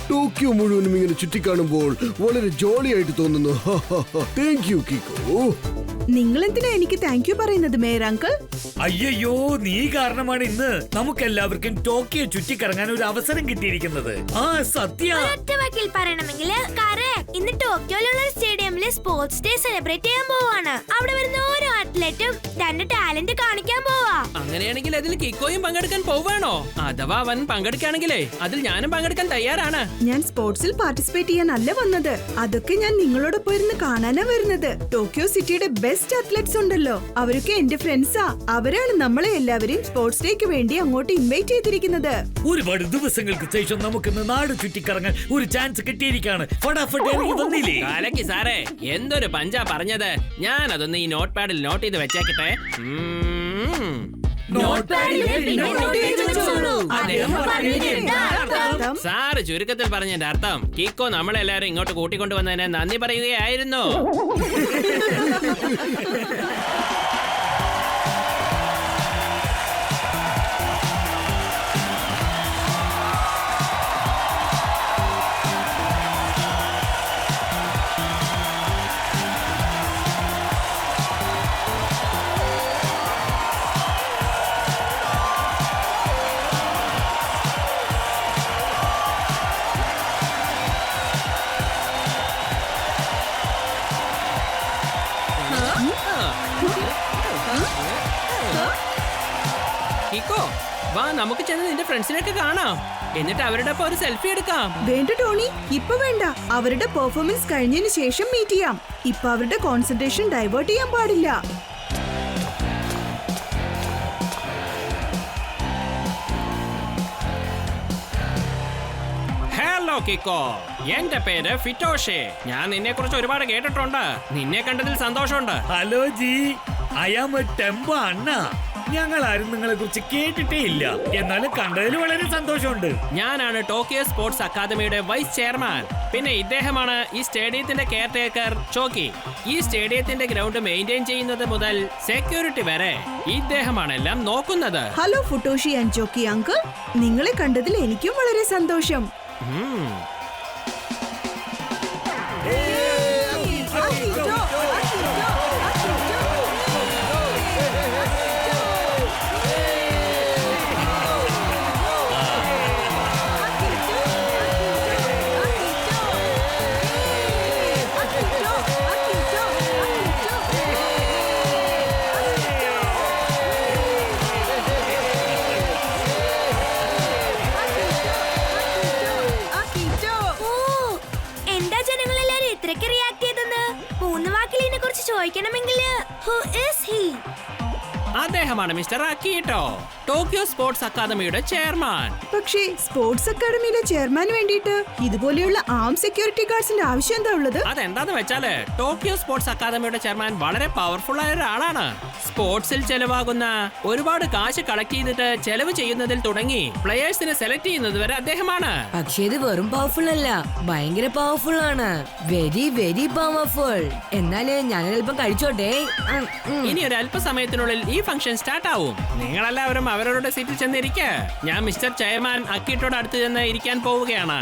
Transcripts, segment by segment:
Tokyo മുഴുവനും ഇങ്ങനെ ചുറ്റിക്കാണുമ്പോൾ വളരെ ജോളിയായിട്ട് തോന്നുന്നു. Thank you Kiko. നിങ്ങൾ എന്തിനാ എനിക്ക് താങ്ക് യു പറയുന്നത് മേയർ അങ്കിൾ? അയ്യോ, നീ കാരണമാണ് ഇന്ന് നമുക്കെല്ലാവർക്കും ടോക്കിയോ ചുറ്റിക്കറങ്ങാൻ ഒരു അവസരം കിട്ടിയിരിക്കുന്നത്. ആ സത്യ ഒറ്റവാക്കിൽ പറയണമെങ്കിൽ ഇന്ന് ടോക്കിയോയിലുള്ള സ്റ്റേഡിയമില് സ്പോർട്സ് ഡേ സെലിബ്രേറ്റ് ചെയ്യാൻ പോവാണ്. അവിടെ വരുന്ന ഓരോ അത്ലറ്റും തന്റെ ടാലന്റ് കാണിക്കാൻ പോവാ. അങ്ങനെയാണെങ്കിൽ അതിൽ കിക്കോയും പങ്കെടുക്കാൻ പോവാണോ? അഥവാ അവൻ പങ്കെടുക്കുകയാണെങ്കിലേ അതിൽ ഞാനും പങ്കെടുക്കാൻ തയ്യാറാണ്. ഞാൻ സ്പോർട്സിൽ പാർട്ടിസിപ്പേറ്റ് ചെയ്യാനല്ല വന്നത്, അതൊക്കെ ഞാൻ നിങ്ങളോടൊപ്പം ഇരുന്ന് കാണാനാ വരുന്നത്. ടോക്കിയോ സിറ്റിയുടെ ബെസ്റ്റ് അത്ലറ്റ്സ് ഉണ്ടല്ലോ, അവരൊക്കെ എന്റെ ഫ്രണ്ട്സാ. അവരാണ് നമ്മളെ എല്ലാവരെയും സ്പോർട്സ് ഡേക്ക് വേണ്ടി അങ്ങോട്ട് ഇൻവൈറ്റ് ചെയ്തിരിക്കുന്നത്. ഒരുപാട് ദിവസങ്ങൾക്ക് ശേഷം നമുക്കിന്ന് നാട് ചുറ്റിക്കറങ്ങാൻ ഒരു ചാൻസ് കിട്ടിയിരിക്കാണ്. ഫടാഫട്ട് ഇറങ്ങി വന്നില്ലേ? കാലക്കി സാറേ, എന്തൊരു പഞ്ചാ പറഞ്ഞത്. ഞാൻ അതൊന്ന് ഈ നോട്ട് പാഡിൽ നോട്ട് ചെയ്ത് വെച്ചേക്കട്ടെ. സാറ് ചുരുക്കത്തിൽ പറഞ്ഞതിന്റെ അർത്ഥം കിക്കോ നമ്മളെല്ലാരും ഇങ്ങോട്ട് കൂട്ടിക്കൊണ്ടുവന്നതിന് നന്ദി പറയുകയായിരുന്നു. കിക്കോ, വാ നമുക്ക് ചെന്ന് നിന്റെ ഫ്രണ്ട്സിനൊക്കെ കാണാം. എന്നിട്ട് അവരുടെ ഒപ്പം ഒരു സെൽഫി എടുക്കാം. വേണ്ട ടോണി, ഇപ്പൊ വേണ്ട. അവരുടെ പെർഫോമൻസ് കഴിഞ്ഞതിന് ശേഷം മീറ്റ് ചെയ്യാം. ഇപ്പൊ അവരുടെ കോൺസെൻട്രേഷൻ ഡൈവേർട്ട് ചെയ്യാൻ പാടില്ല. ഹലോ കിക്കോ, എന്റെ പേര് ഫിറ്റോഷെ. ഞാൻ നിന്നെ കുറിച്ച് ഒരുപാട് കേട്ടിട്ടുണ്ട്. നിന്നെ കണ്ടതിൽ സന്തോഷമുണ്ട്. Hello ji, I am a tempo അണ്ണ. ഞങ്ങൾ ആരും നിങ്ങളെ കുറിച്ച് കേട്ടിട്ടേ ഇല്ല, എന്നാലും കണ്ടതിൽ വളരെ സന്തോഷമുണ്ട്. ഞാനാണ് ടോക്കിയോ സ്പോർട്സ് അക്കാദമിയുടെ വൈസ് ചെയർമാൻ. പിന്നെ ഇദ്ദേഹമാണ് ഈ സ്റ്റേഡിയത്തിന്റെ കെയർ ടേക്കർ ചോക്കി. ഈ സ്റ്റേഡിയത്തിന്റെ ഗ്രൗണ്ട് മെയിൻറ്റെയിൻ ചെയ്യുന്നത് മുതൽ സെക്യൂരിറ്റി വരെ ഇദ്ദേഹമാണ് എല്ലാം നോക്കുന്നത്. ഹലോ ഫുട്ടോഷി ആൻഡ് ചോക്കി അങ്കിൾ, നിങ്ങളെ കണ്ടതിൽ എനിക്കും വളരെ സന്തോഷം. അദ്ദേഹമാണ് മിസ്റ്റർ അക്കീട്ടോ, ടോക്കിയോ സ്പോർട്സ് അക്കാദമിയുടെ ചെയർമാൻ. പക്ഷേ സ്പോർട്സ് അക്കാദമിയിലെ ചെയർമാൻ വേണ്ടിയിട്ട് ഇതുപോലെയുള്ള ആം സെക്യൂരിറ്റി ഗാർഡ്സിന്റെ ആവശ്യം എന്താ ഉള്ളത്? അതെന്താന്ന് വെച്ചാല് ടോക്കിയോ സ്പോർട്സ് അക്കാദമിയുടെ ചെയർമാൻ വളരെ പവർഫുൾ ആയ ഒരാളാണ്. സ്പോർട്സിൽ ചെലവാകുന്ന ഒരുപാട് കാശ് കളക്ട് ചെയ്തിട്ട് ചെലവ് ചെയ്യുന്നതിൽ തുടങ്ങി പ്ലേയേഴ്സിനെ സെലക്ട് ചെയ്യുന്നത് വരെ അദ്ദേഹമാണ്. പക്ഷേ ഇത് വെറും പവർഫുൾ അല്ല, ഭയങ്കര പവർഫുൾ ആണ്. Very very powerful. എന്നാല് ഞാൻ അല്പം കഴിച്ചോട്ടെ. ഇനി ഒരു അല്പസമയത്തിനുള്ളിൽ ഈ ഫംഗ്ഷൻ സ്റ്റാർട്ട് ആവും. നിങ്ങളെല്ലാവരും അവരവരുടെ സീറ്റിൽ ചെന്നിരിക്കുക. ഞാൻ മിസ്റ്റർ ചെയർമാൻ അക്കീട്ടോട് അടുത്ത് ചെന്ന് ഇരിക്കാൻ പോവുകയാണ്.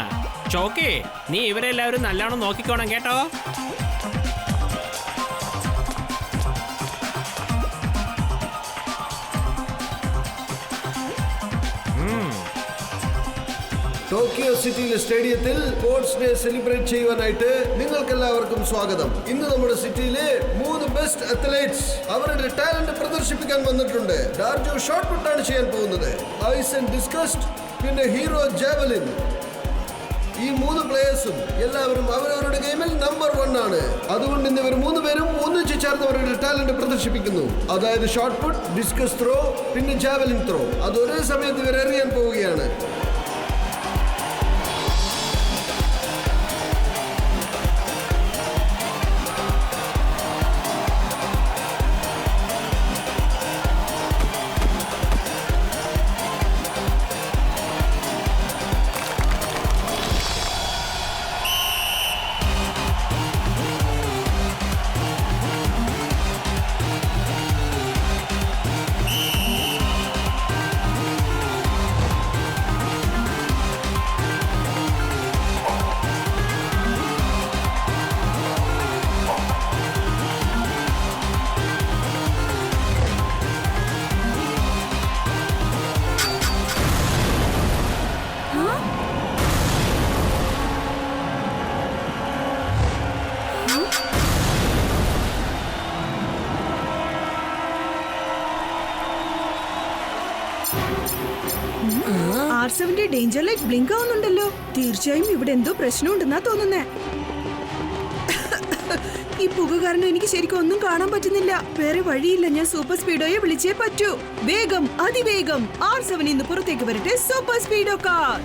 ചോക്കി, നീ ഇവരെല്ലാവരും നല്ലോണം നോക്കിക്കോണം കേട്ടോ. ടോക്കിയോ സിറ്റിയിലെ സ്റ്റേഡിയത്തിൽ സ്പോർട്സ് ഡേ സെലിബ്രേറ്റ് ചെയ്യുവാനായിട്ട് നിങ്ങൾക്ക് എല്ലാവർക്കും സ്വാഗതം. ഇന്ന് നമ്മുടെ സിറ്റിയിലെ 3 ബെസ്റ്റ് അത്ലറ്റ്സ് അവരുടെ ടാലന്റ് പ്രദർശിപ്പിക്കാൻ വന്നിട്ടുണ്ട്. ഡാർജോ ഷോട്ട് പുട്ടാണ് ചെയ്യാൻ പോകുന്നത്. ഐസ് ആൻഡ് ഡിസ്കസ്ഡ്, പിന്നെ ഹീറോ ജാവലിൻ. ഈ 3 പ്ലേയേഴ്സും എല്ലാവരും അവരവരുടെ ഗെയിമിൽ നമ്പർ 1 ആണ്. അതുകൊണ്ട് ഇന്ന് ഇവർ 3 പേരും ഒന്നിച്ച് ചേർന്ന് അവരുടെ ടാലന്റ് പ്രദർശിപ്പിക്കുന്നു. അതായത് ഷോട്ട് പുട്ട്, ഡിസ്കസ് ത്രോ, പിന്നെ ജാവലിൻ ത്രോ. അത് ഒരേ സമയത്ത് ഇവർ എറിയാൻ പോവുകയാണ്. R7ന്റെ ഡേഞ്ചർ ലൈറ്റ് ബ്ലിങ്ക് ആവുന്നുണ്ടല്ലോ. തീർച്ചയായും ഇവിടെ എന്തോ പ്രശ്നമുണ്ടെന്നാ തോന്നുന്നേ. ഈ പുക കാരണം എനിക്ക് ശരിക്കും ഒന്നും കാണാൻ പറ്റുന്നില്ല. വേറെ വഴിയില്ല, ഞാൻ സൂപ്പർ സ്പീഡോയെ വിളിച്ചേ പറ്റൂ. വേഗം, അതിവേഗം R7 ഇന്ന് പുറത്തേക്ക് വരട്ടെ. Super speedo car.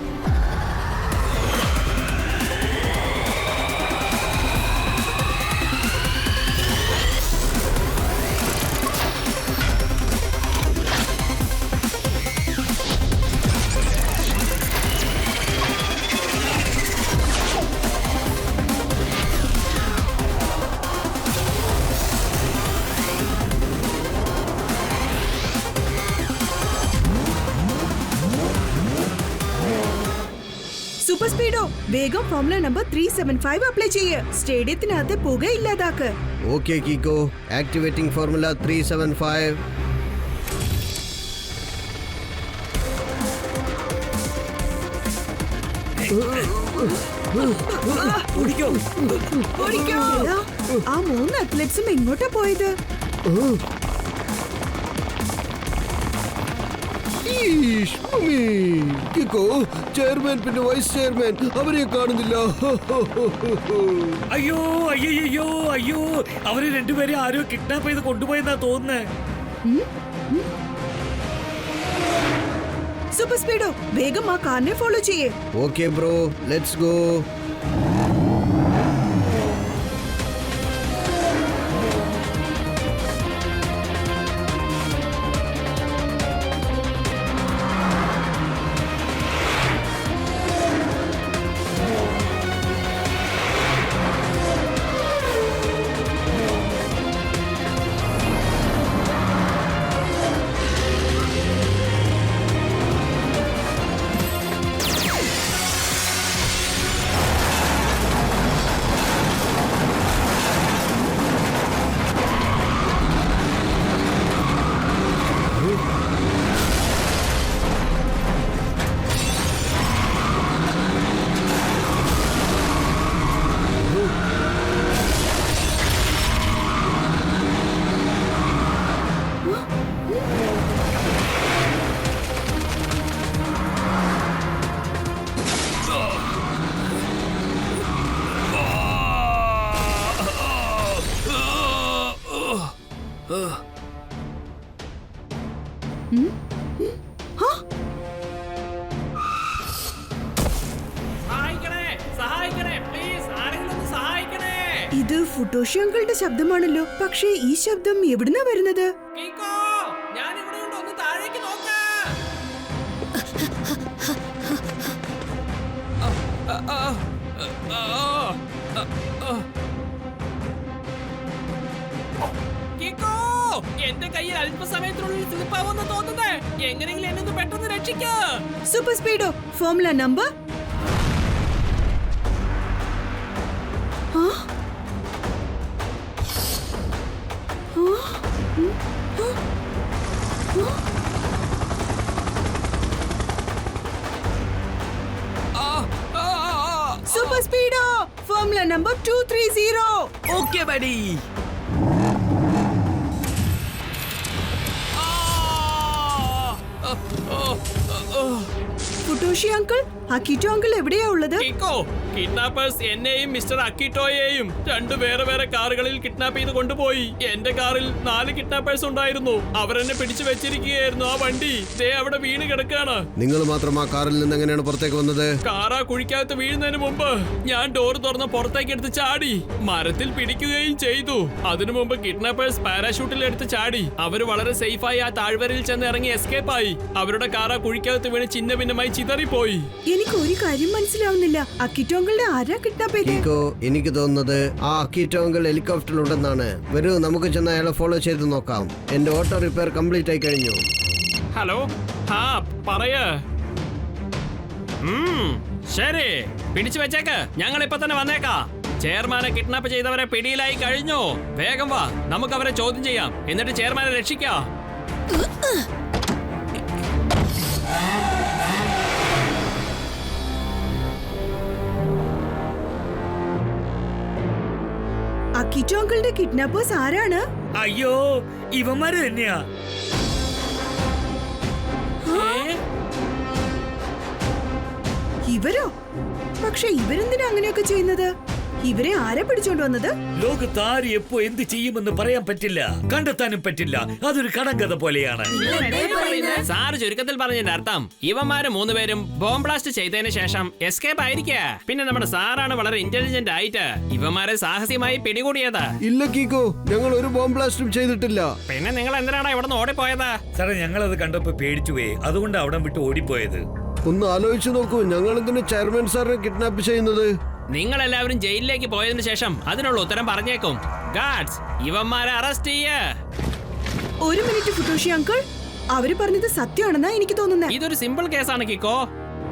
Super speedo, വേഗം ഫോർമുല നമ്പർ 375 അപ്ലൈ ചെയ്യ്. സ്റ്റേഡിയത്തിനകത്ത് പുക ഇല്ലാതാക്ക്. Okay Kiko, activating formula 375. ഓടിക്കോ. ആ 3 അത്ലറ്റ്സും എങ്ങോട്ടാ പോയത്? കിക്കോ, ചെയർമാൻ പിന്നെ വൈസ് ചെയർമാൻ അവരെ കാണുന്നില്ല. അയ്യോ അയ്യോ അയ്യോ, അവര് രണ്ടുപേരെ ആരോ കിഡ്നാപ്പ് ചെയ്ത് കൊണ്ടുപോയെന്നാ തോന്നുന്നേ. സൂപ്പർ സ്പീഡോ, വേഗം ആ കാറിനെ ഫോളോ ചെയ്യേ. Okay bro, let's go. ഇത് ഫുട്ടോഷി അങ്കിളുടെ ശബ്ദമാണല്ലോ. പക്ഷേ ഈ ശബ്ദം എവിടുന്നാ വരുന്നത്? എന്റെ കയ്യിൽ അല്പസമയത്തിനുള്ളിൽ സ്ലിപ്പാവുമെന്ന് തോന്നുന്നേ. എങ്ങനെയെങ്കിലും എന്നെ പെട്ടെന്ന് രക്ഷിക്കൂ. Super speedo, formula number super speedo, formula number 230. Okay buddy. Futoshi uncle, Akito uncle എവിടെയാ ഉള്ളത്? കിക്കോ, കിഡ്നാപ്പേഴ്സ് എന്നെയും മിസ്റ്റർ അക്കിറ്റോയെയും 2 വേറെ വേറെ കാറുകളിൽ കിഡ്നാപ്പ് ചെയ്ത് കൊണ്ടുപോയി. എന്റെ കാറിൽ 4 കിഡ്നാപ്പേഴ്സ് ഉണ്ടായിരുന്നു. അവരെന്നെ പിടിച്ചു വെച്ചിരിക്കുകയായിരുന്നു. ആ വണ്ടി ദേ അവിടെ വീണ് കിടക്കാണ്. നിങ്ങൾ മാത്രം ആ കാറിൽ നിന്ന് എങ്ങനെയാണ് പുറത്തേക്ക് വന്നത്? കാറാ കുഴിക്കകത്ത് വീഴുന്നതിന് മുമ്പ് ഞാൻ ഡോർ തുറന്ന് പുറത്തേക്ക് എടുത്ത് ചാടി. മരത്തിൽ പിടിക്കുകയും ചെയ്തു. അതിനു മുമ്പ് കിഡ്നാപ്പേഴ്സ് പാരാഷൂട്ടിൽ എടുത്ത് ചാടി. അവർ വളരെ സേഫായി ആ താഴ്വരയിൽ ചെന്ന് ഇറങ്ങി എസ്കേപ്പ് ആയി. അവരുടെ കാറാ കുഴിക്കകത്ത് വീണ് ചിന്ന ഭിന്നമായി ചിതറിപ്പോയി. എനിക്ക് ഒരു കാര്യം മനസ്സിലാവുന്നില്ല. അക്കിറ്റോ അങ്കിളിനെ ആരാ കിഡ്നാപ്പ് ചെയ്തേ? കീക്കോ, എനിക്ക് തോന്നുന്നത് ആ അക്കീറ്റോ അങ്കിൾ ഹെലികോപ്റ്ററിൽ ഉണ്ടെന്നാണ്. വരൂ, നമുക്ക് ചെന്ന് അയാളെ ഫോളോ ചെയ്ത് നോക്കാം. എന്റെ ഓട്ടോ റിപ്പയർ കംപ്ലീറ്റ് ആയി കഴിഞ്ഞു. ഹലോ, ഹാ പറയ്. ശരി, പിടിച്ചു വെച്ചേക്ക്. ഞങ്ങൾ ഇപ്പൊ തന്നെ വന്നേക്കാം. ചെയർമാനെ കിഡ്നാപ്പ് ചെയ്തവരെ പിടിയിലായി കഴിഞ്ഞു. വേഗം വാ, നമുക്ക് അവരെ ചോദ്യം ചെയ്യാം. എന്നിട്ട് ചെയർമാനെ രക്ഷിക്കാം. അക്കിറ്റോ അങ്കിളിന്റെ കിഡ്നാപ്പേഴ്സ് ആരാണ്? അയ്യോ, ഇവന്മാര് തന്നെയാ. ഇവരോ? പക്ഷെ ഇവരെന്തിനാ അങ്ങനെയൊക്കെ ചെയ്യുന്നത്? ഇവരെ ആരെ പിടിച്ചോണ്ട് വന്നത്? ലോകത്ത് ആര് എപ്പോ എന്ത് ചെയ്യുമെന്ന് പറയാൻ പറ്റില്ല, കണ്ടെത്താനും പറ്റില്ല. അതൊരു കടങ്കഥ പോലെയാണ്. സാറ് ചുരുക്കത്തിൽ പറഞ്ഞതിന്റെ അർത്ഥം ഇവന്മാര് 3 പേരും ബോംബ് ബ്ലാസ്റ്റ് ചെയ്തതിന് ശേഷം എസ്കേപ്പ് ആയിരിക്കുക. പിന്നെ നമ്മുടെ സാറാണ് വളരെ ഇന്റലിജന്റ് ആയിട്ട് ഇവന്മാരെ സാഹസികമായി പിടികൂടിയത്. ഇല്ല കീക്കോ, ഞങ്ങൾ ഒരു ബോംബ് ബ്ലാസ്റ്റും ചെയ്തിട്ടില്ല. പിന്നെ നിങ്ങൾ എന്തിനാണ് ഇവിടെ നിന്ന് ഓടിപ്പോയത്? സാറേ, ഞങ്ങളത് കണ്ടപ്പോ പേടിച്ചുപോയി. അതുകൊണ്ട് അവിടെ വിട്ട് ഓടിപ്പോയത്. ഒന്ന് ആലോചിച്ചു നോക്കൂ, ഞങ്ങൾ എന്തിനാ ചെയർമാൻ സാറിനെ കിഡ്നാപ്പ് ചെയ്യുന്നത്? നിങ്ങൾ എല്ലാവരും ജയിലിലേക്ക് പോയതിനു ശേഷം അതിനുള്ള ഉത്തരം പറഞ്ഞേക്കും. ഗാർഡ്സ്, ഇവന്മാരെ അറസ്റ്റ് ചെയ്യ്. ഒരു മിനിറ്റ് ഫുട്ടോഷി അങ്കിൾ, അവര് പറഞ്ഞത് സത്യമാണെന്നാ എനിക്ക് തോന്നുന്നത്. ഇതൊരു സിമ്പിൾ കേസാണ് കിക്കോ.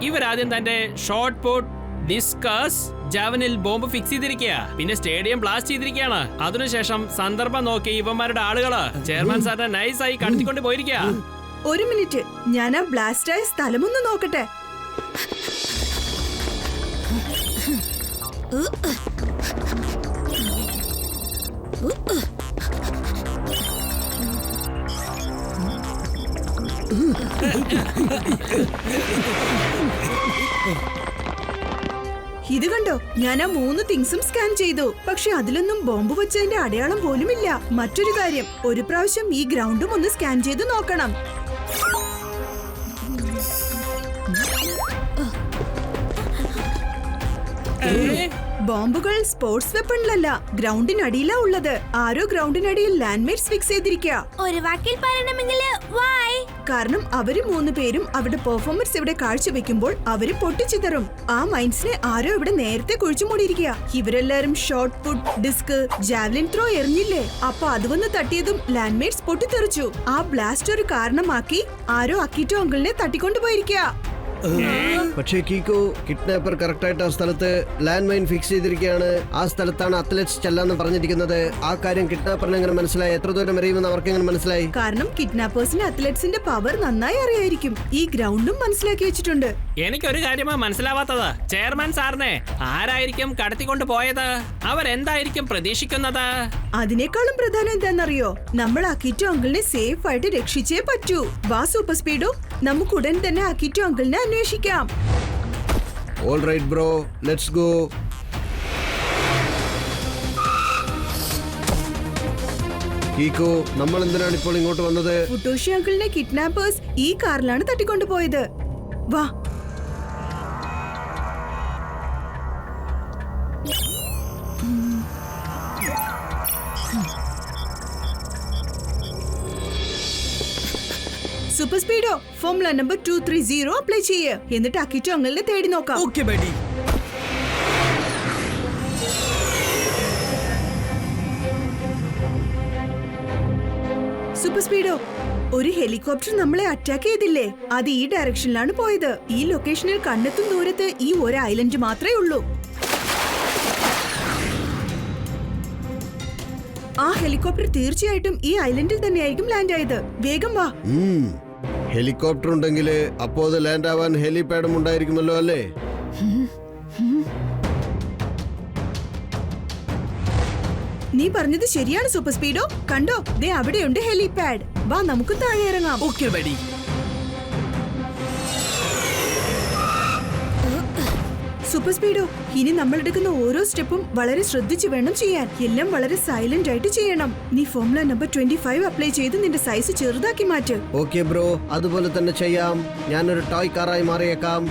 ഇവരാദ്യം തന്റെ ഷോർട്ട് പുട്ട്, ഡിസ്കസ്, ജാവനിൽ ബോംബ് ഫിക്സ് ചെയ്തിരിക്കുക. പിന്നെ സ്റ്റേഡിയം ബ്ലാസ്റ്റ് ചെയ്തിരിക്കുകയാണ്. അതിനുശേഷം സന്ദർഭം നോക്കി ഇവന്മാരുടെ ആളുകള് ചെയർമാൻ സാറിനെ നൈസായി കടത്തിക്കൊണ്ട് പോയിരിക്കുക. ഒരു മിനിറ്റ്, ഞാൻ ആ ബ്ലാസ്റ്റായ സ്ഥലമൊന്ന് നോക്കട്ടെ. ഇത് കണ്ടോ, ഞാൻ ആ 3 തിങ്സും സ്കാൻ ചെയ്തു. പക്ഷെ അതിലൊന്നും ബോംബ് വെച്ചതിന്റെ അടയാളം പോലുമില്ല. മറ്റൊരു കാര്യം, ഒരു പ്രാവശ്യം ഈ ഗ്രൗണ്ടും ഒന്ന് സ്കാൻ ചെയ്ത് നോക്കണം. ബോംബുകൾ സ്പോർട്സ് വെപ്പണിലല്ല, ഗ്രൗണ്ടിനടിയിലാ ഉള്ളത്. ആരോ ഗ്രൗണ്ടിനടിയിൽ ലാൻഡ് മൈൻസ് ഫിക്സ് ചെയ്തിരിക്കുക. ഒരു വാക്കിൽ പറയണമെങ്കിൽ വൈ? കാരണം അവര് 3 പേരും അവരുടെ പെർഫോമൻസ് ഇവിടെ കാഴ്ചവെക്കുമ്പോൾ അവര് പൊട്ടിച്ചിതറും. ആ മൈൻസിനെ ആരോ ഇവിടെ നേരത്തെ കുഴിച്ചു മൂടിയിരിക്കുക. ഇവരെല്ലാരും shot put, disc, javelin throw എറിഞ്ഞില്ലേ? അപ്പൊ അത് വന്ന് തട്ടിയതും ലാൻഡ് മൈൻസ് പൊട്ടിത്തെറിച്ചു. ആ ബ്ലാസ്റ്റ് ഒരു കാരണമാക്കി ആരോ അക്കിറ്റോ അങ്കിളിനെ തട്ടിക്കൊണ്ടുപോയിരിക്കുക. പക്ഷേ കീക്കോ, കിഡ്നാപ്പർ കറക്റ്റ് ആയിട്ട് ആ സ്ഥലത്ത് ലാൻഡ് മൈൻ ഫിക്സ് ചെയ്തിരിക്കുകയാണ്. ആ സ്ഥലത്താണ് അത്ലറ്റ്സ് ചെല്ലാന്ന് പറഞ്ഞിരിക്കുന്നത്. ആ കാര്യം കിഡ്നാപ്പറിന് എങ്ങനെ മനസ്സിലായി? എത്ര ദൂരം എറിയുമെന്ന് അവർക്ക് എങ്ങനെ മനസ്സിലായി? കാരണം കിഡ്നാപ്പേഴ്സിന് അത്ലറ്റ്സിന്റെ പവർ നന്നായി അറിയായിരിക്കും. ഈ ഗ്രൗണ്ടും മനസ്സിലാക്കി വെച്ചിട്ടുണ്ട്. എനിക്കൊരു കാര്യമാണ് മനസ്സിലാവാത്തത്. ചെയർമാൻ സാറിനെ ആരായിരിക്കും കടത്തിക്കൊണ്ട് പോയത്? അവരെന്തായിരിക്കും പ്രതീക്ഷിക്കുന്നത്? അതിനേക്കാളും പ്രധാനം എന്താണെന്നറിയോ? നമ്മൾ അക്കിറ്റോ അങ്കിളിനെ സേഫ് ആയിട്ട് രക്ഷിച്ചേ പറ്റൂ. വാ സൂപ്പർ സ്പീഡോ, നമുക്ക് ഉടൻ തന്നെ അക്കിറ്റോ അങ്കിളിനെ അന്വേഷിക്കാം. All right bro, let's go. Kiko, നമ്മൾ എന്തിനാണ് ഇപ്പോൾ ഇങ്ങോട്ട് വന്നത്? ഫുട്ടോഷി അങ്കിളിനെ കിഡ്നാപ്പേഴ്സ് ഈ കാറിലാണ് തട്ടിക്കൊണ്ടുപോയത്. വാ. Super speedo, formula number 230 apply ചെയ്യ്. എന്നിട്ട് അക്കിറ്റോ അങ്കിളിനെ തേടി നോക്കാം. Okay buddy. സൂപ്പർ സ്പീഡോ, ഒരു ഹെലികോപ്റ്റർ നമ്മളെ അറ്റാക്ക് ചെയ്തില്ലേ? അത് ഈ ഡയറക്ഷനിലാണ് പോയത്. ഈ ലൊക്കേഷനിൽ കണ്ണെത്തും ദൂരത്ത് ഈ ഒരു ഐലൻഡ് മാത്രമേ ഉള്ളൂ. ആ ഹെലികോപ്റ്റർ തീർച്ചയായിട്ടും ഈ ഐലൻഡിൽ തന്നെയായിരിക്കും ലാൻഡ് ആയത്. വേഗം വാ. ഹെലികോപ്റ്റർ ഉണ്ടെങ്കിൽ അപ്പോ അത് ലാൻഡ് ആവാൻ ഹെലിപാഡും ഉണ്ടായിരിക്കുമല്ലോ അല്ലേ? നീ പറഞ്ഞത് ശരിയാണ് സൂപ്പർ സ്പീഡോ. കണ്ടോ, ദേ അവിടെയുണ്ട് ഹെലിപാഡ്. വാ, നമുക്ക് താഴെ ഇറങ്ങാം. Okay buddy. സൂപ്പർ സ്പീഡോ, ഇനി നമ്മൾ എടുക്കുന്ന ഓരോ സ്റ്റെപ്പും വളരെ ശ്രദ്ധിച്ചു വേണം ചെയ്യാൻ. എല്ലാം വളരെ സൈലന്റ് ആയിട്ട് ചെയ്യണം. നീ ഫോർമുല നമ്പർ 25 അപ്ലൈ ചെയ്ത് നിന്റെ സൈസ് ചെറുതാക്കി മാറ്റ്. ഓക്കെ ബ്രോ, അതുപോലെ തന്നെ ചെയ്യാം. ഞാനൊരു ടോയ് കാറായി മാറിയേക്കാം.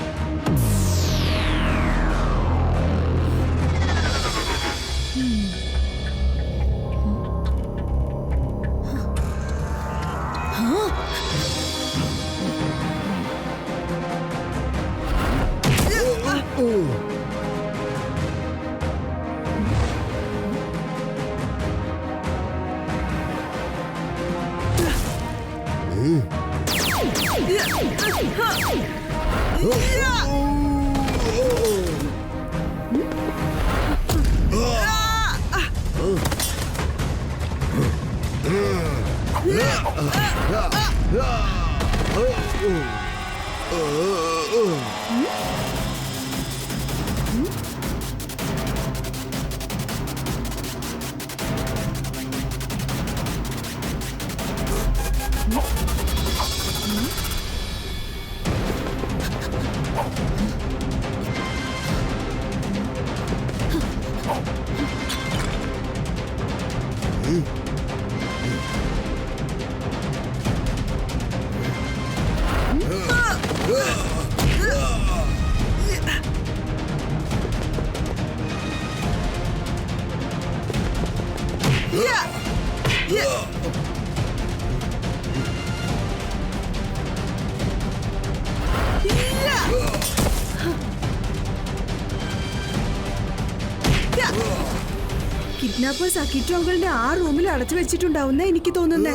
കിഡ്നാപ്പേഴ്സ് അക്കിറ്റോ അങ്കിളിനെ ആ റൂമിൽ അടച്ചു വെച്ചിട്ടുണ്ടാവുന്ന എനിക്ക് തോന്നുന്നേ.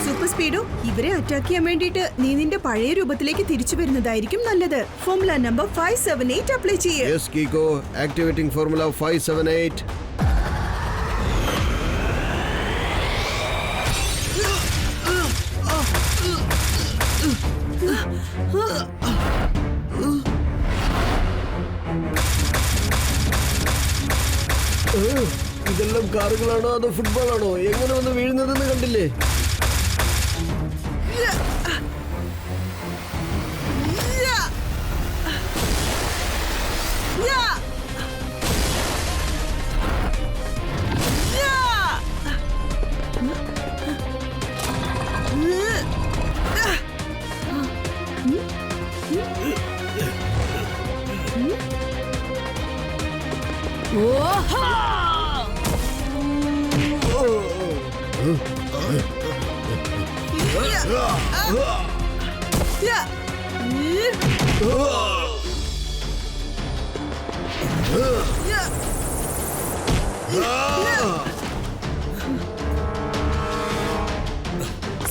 സൂപ്പർ സ്പീഡോ, ഇവരെ അറ്റാക്ക് ചെയ്യാൻ വേണ്ടിയിട്ട് നീ നിന്റെ പഴയ രൂപത്തിലേക്ക് തിരിച്ചു വരുന്നതായിരിക്കും നല്ലത്. ഫോർമുല നമ്പർ 578 അപ്ലൈ ചെയ്യ്. Yes Kiko, activating formula 578. ഇതെല്ലാം കാറുകളാണോ അതോ ഫുട്ബോളാണോ? എങ്ങനെ വന്ന് വീഴുന്നതെന്ന് കണ്ടില്ലേ?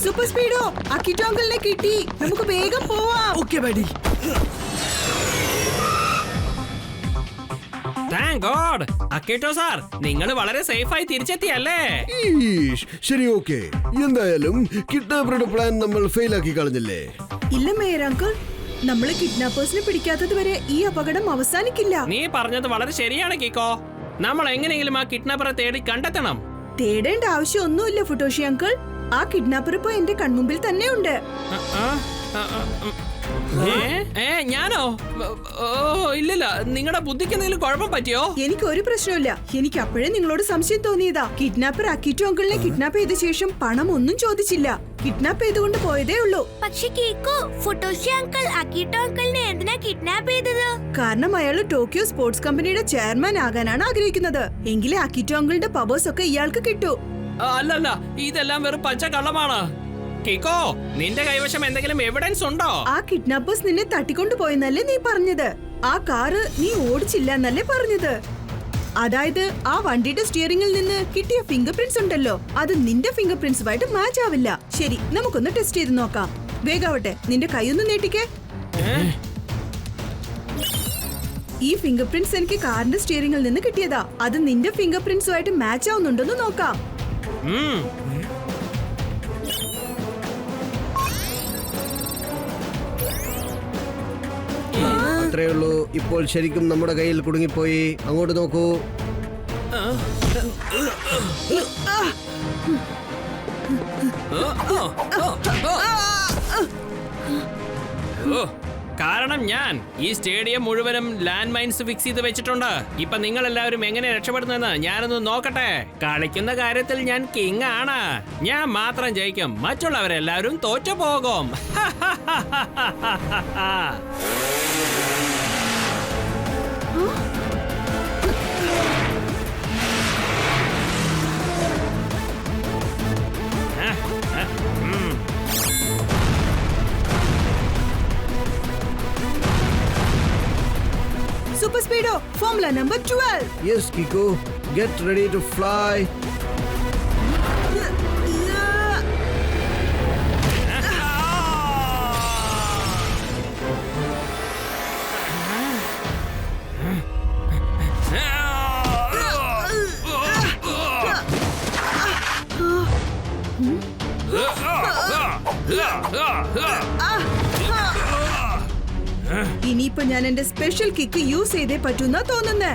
സൂപ്പർ സ്പീഡോ, അക്കിറ്റോ അങ്കിളിനെ കിട്ടി. നമുക്ക് വേഗം പോവാം. Okay buddy. Thank God. Akito sir, നിങ്ങൾ വളരെ സേഫായി തിരിച്ചെത്തിയല്ലേ? ശരി, ഓക്കെ. എന്തായാലും കിഡ്നാപ്പറുടെ പ്ലാൻ നമ്മൾ ഫെയിൽ ആക്കി കളഞ്ഞില്ലേ? ഇല്ല മേയർ അങ്കിൾ, നമ്മള് കിഡ്നാപ്പേഴ്സിനെ പിടിക്കാത്തത് വരെ ഈ അപകടം അവസാനിക്കില്ല. നീ പറഞ്ഞത് വളരെ ശരിയാണ് കിക്കോ. നമ്മൾ എങ്ങനെയെങ്കിലും ആ കിഡ്നാപ്പറെ തേടി കണ്ടെത്തണം. തേടേണ്ട ആവശ്യമൊന്നുമില്ല ഫുട്ടോഷി അങ്കിൾ. ആ കിഡ്നാപ്പർ ഇപ്പൊ എന്റെ കൺമുമ്പിൽ തന്നെ ഉണ്ട്. ഞാനോ? ഓ ഇല്ലല്ല, നിങ്ങളുടെ ബുദ്ധിക്ക് എന്തെങ്കിലും കുഴപ്പം പറ്റിയോ? എനിക്ക് ഒരു പ്രശ്നമില്ല. എനിക്ക് അപ്പോഴേ നിങ്ങളോട് സംശയം തോന്നിയതാ. കിഡ്നാപ്പർ അക്കിറ്റോ അങ്കിളിനെ കിഡ്നാപ്പ് ചെയ്ത ശേഷം പണം ഒന്നും ചോദിച്ചില്ല. കിഡ്നാപ്പ് ചെയ്തുകൊണ്ട് പോയതേ ഉള്ളൂ. പക്ഷെ കേക്കോ, ഫുട്ടോഷി അങ്കിൾ അക്കിറ്റോ അങ്കിളിനെ എന്തിനാ കിഡ്നാപ്പ് ചെയ്തത്? കാരണം അയാള് ടോക്കിയോ സ്പോർട്സ് കമ്പനിയുടെ ചെയർമാൻ ആകാനാണ് ആഗ്രഹിക്കുന്നത്. എങ്കിലേ അക്കിറ്റോ അങ്കിളിന്റെ പവേഴ്സ് ഒക്കെ ഇയാൾക്ക് കിട്ടൂ. അല്ലല്ല, ഇതെല്ലാം വെറും പച്ച കള്ളമാണ്. കിക്കോ, നിന്റെ കൈവശം എന്തെങ്കിലും എവിഡൻസ് ഉണ്ടോ? ആ കിഡ്നാപ്പേഴ്സ് നിന്നെ തട്ടിക്കൊണ്ടു പോയെന്നല്ലേ നീ പറഞ്ഞത്? ആ കാറ് നീ ഓടിച്ചില്ല എന്നല്ലേ പറഞ്ഞത്? അതായത് ആ വണ്ടിയുടെ സ്റ്റിയറിംഗിൽ നിന്ന് കിട്ടിയ ഫിംഗർ പ്രിന്റ്സ് ഉണ്ടല്ലോ, അത് നിന്റെ ഫിംഗർ പ്രിന്റ്സുമായിട്ട് മാച്ച് ആവില്ല. ശരി, നമുക്കൊന്ന് ടെസ്റ്റ് ചെയ്ത് നോക്കാം. വേഗാവട്ടെ, നിന്റെ കൈയൊന്ന് നീട്ടിക്കേ. ഈ ഫിംഗർ പ്രിന്റ്സ് എനിക്ക് കാറിന്റെ സ്റ്റിയറിംഗിൽ നിന്ന് കിട്ടിയതാ. അത് നിന്റെ ഫിംഗർ പ്രിന്റ്സുമായിട്ട് മാച്ച് ആവുന്നുണ്ടെന്ന് നോക്കാം. അത്രേ ഉള്ളൂ. ഇപ്പോൾ ശരിക്കും നമ്മുടെ കയ്യിൽ കുടുങ്ങിപ്പോയി. അങ്ങോട്ട് നോക്കൂ. കാരണം ഞാൻ ഈ സ്റ്റേഡിയം മുഴുവനും ലാൻഡ് മൈൻസ് ഫിക്സ് ചെയ്ത് വെച്ചിട്ടുണ്ട്. ഇപ്പൊ നിങ്ങൾ എല്ലാവരും എങ്ങനെ രക്ഷപ്പെടുന്നെന്ന് ഞാനൊന്ന് നോക്കട്ടെ. കളിക്കുന്ന കാര്യത്തിൽ ഞാൻ കിങ് ആണ്. ഞാൻ മാത്രം ജയിക്കും, മറ്റുള്ളവരെല്ലാവരും തോറ്റു പോകും. Super Speedo, Formula number 12. Yes, Kiko. Get ready to fly. ഇനിയിപ്പോ ഞാൻ എന്റെ സ്പെഷ്യൽ കിക്ക് യൂസ് ചെയ്തേ പറ്റൂന്നാ തോന്നുന്നേ.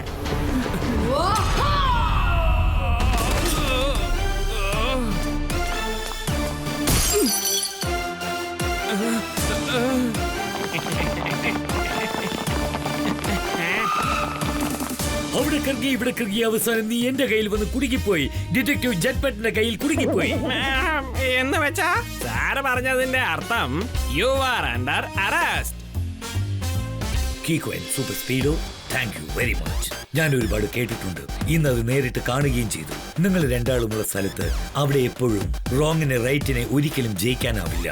അവിടെ കറങ്ങി ഇവിടെ കറങ്ങി അവസാനം നീ എന്റെ കയ്യിൽ വന്ന് കുടുങ്ങിപ്പോയി. ഡിറ്റക്റ്റീവ് ജെറ്റ്പെറ്റിന്റെ കയ്യിൽ കുടുങ്ങിപ്പോയി. എന്ന് വെച്ചാ സാറ് പറഞ്ഞതിന്റെ അർത്ഥം you are under arrest. Kiko and super speedo, thank you very much. ഞാൻ ഒരുപാട് കേട്ടിട്ടുണ്ട്, ഇന്ന് അത് നേരിട്ട് കാണുകയും ചെയ്തു. നിങ്ങൾ രണ്ടാളുമുള്ള സ്ഥലത്ത് അവിടെ എപ്പോഴും റോങ്ങിനെ റൈറ്റിനെ ഒരിക്കലും ജയിക്കാനാവില്ല.